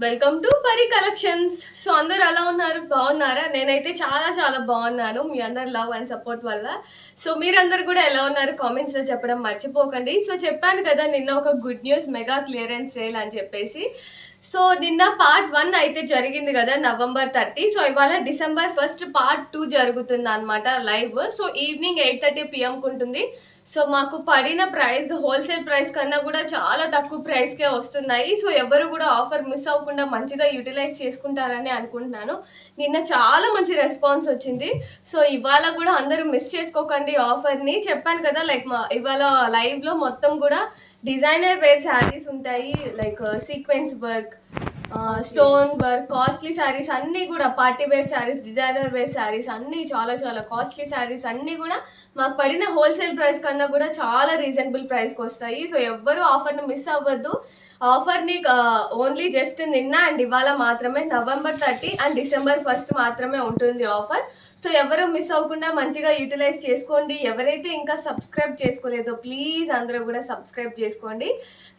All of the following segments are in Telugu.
వెల్కమ్ టు పరి కలెక్షన్స్. సో అందరు ఎలా ఉన్నారు? బాగున్నారా? నేనైతే చాలా చాలా బాగున్నాను మీ అందరి లవ్ అండ్ సపోర్ట్ వల్ల. సో మీరందరు కూడా ఎలా ఉన్నారు కామెంట్స్లో చెప్పడం మర్చిపోకండి. సో చెప్పాను కదా నిన్న ఒక good news, mega clearance sale అని చెప్పేసి. సో నిన్న పార్ట్ 1 అయితే జరిగింది కదా November 30. సో ఇవాళ December 1 పార్ట్ 2 జరుగుతుంది అనమాట లైవ్. సో ఈవినింగ్ 8:30 PM ఉంటుంది. సో మాకు పడిన ప్రైస్ హోల్సేల్ ప్రైస్ కన్నా కూడా చాలా తక్కువ ప్రైస్కే వస్తున్నాయి. సో ఎవరు కూడా ఆఫర్ మిస్ అవ్వకుండా మంచిగా యూటిలైజ్ చేసుకుంటారని అనుకుంటున్నాను. నిన్న చాలా మంచి రెస్పాన్స్ వచ్చింది. సో ఇవాళ కూడా అందరూ మిస్ చేసుకోకండి ఆఫర్ని. చెప్పాను కదా లైక్ ఇవాళ లైవ్లో మొత్తం కూడా డిజైనర్ వేర్ శారీస్ ఉంటాయి, like sequence work, stone work, costly saris అన్నీ కూడా, party wear saris, designer wear saris అన్నీ చాలా చాలా కాస్ట్లీ శారీస్ అన్నీ కూడా మాకు పడిన హోల్సేల్ ప్రైస్ కన్నా కూడా చాలా రీజనబుల్ ప్రైస్కి వస్తాయి. సో ఎవ్వరూ ఆఫర్ని మిస్ అవ్వద్దు. ఆఫర్ని ఓన్లీ జస్ట్ నిన్న అండ్ ఇవాళ మాత్రమే, November 30 అండ్ December 1 మాత్రమే ఉంటుంది ఆఫర్. సో ఎవరు మిస్ అవ్వకుండా మంచిగా యూటిలైజ్ చేసుకోండి. ఎవరైతే ఇంకా సబ్స్క్రైబ్ చేసుకోలేదో ప్లీజ్ అందరూ కూడా సబ్స్క్రైబ్ చేసుకోండి.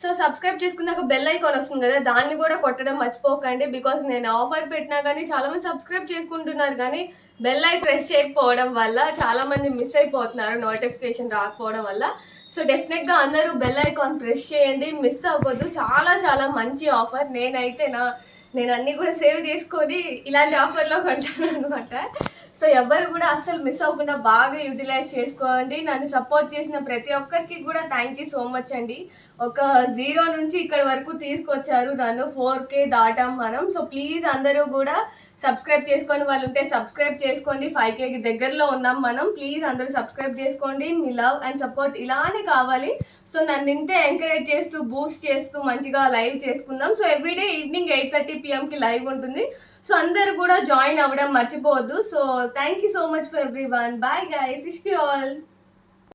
సో సబ్స్క్రైబ్ చేసుకున్నాక బెల్ ఐకాన్ వస్తుంది కదా, దాన్ని కూడా కొట్టడం మర్చిపోకండి. బికాస్ నేను ఆఫర్ పెట్టినా కానీ చాలామంది సబ్స్క్రైబ్ చేసుకుంటున్నారు కానీ బెల్ ఐకాన్ ప్రెస్ చేయకపోవడం వల్ల చాలామంది మిస్ అయిపోతున్నారు, నోటిఫికేషన్ రాకపోవడం వల్ల. సో డెఫినెట్గా అందరూ బెల్ ఐకాన్ ప్రెస్ చేయండి, మిస్ అవ్వద్దు. చాలా చాలా మంచి ఆఫర్. నేను అన్నీ కూడా సేవ్ చేసుకొని ఇలాంటి ఆఫర్లో కొంటాను అనమాట. సో ఎవరు కూడా అస్సలు మిస్ అవ్వకుండా బాగా యూటిలైజ్ చేసుకోండి. నన్ను సపోర్ట్ చేసిన ప్రతి ఒక్కరికి కూడా థ్యాంక్ యూ సో మచ్ అండి. ఒక 0 నుంచి ఇక్కడ వరకు తీసుకొచ్చారు నన్ను. 4K దాటాం మనం. సో ప్లీజ్ అందరూ కూడా సబ్స్క్రైబ్ చేసుకొని వాళ్ళు ఉంటే సబ్స్క్రైబ్ చేసుకోండి. 5Kకి దగ్గరలో ఉన్నాం మనం. ప్లీజ్ అందరూ సబ్స్క్రైబ్ చేసుకోండి. మీ లవ్ అండ్ సపోర్ట్ ఇలానే కావాలి. సో నన్ను ఇంతే ఎంకరేజ్ చేస్తూ బూస్ట్ చేస్తూ మంచిగా లైవ్ చేసుకుందాం. సో ఎవ్రీడే ఈవినింగ్ 8:30 PMకి లైవ్ ఉంటుంది. సో అందరూ కూడా జాయిన్ అవ్వడం మర్చిపోవద్దు. So thank you so much for everyone. Bye guys, wish you all.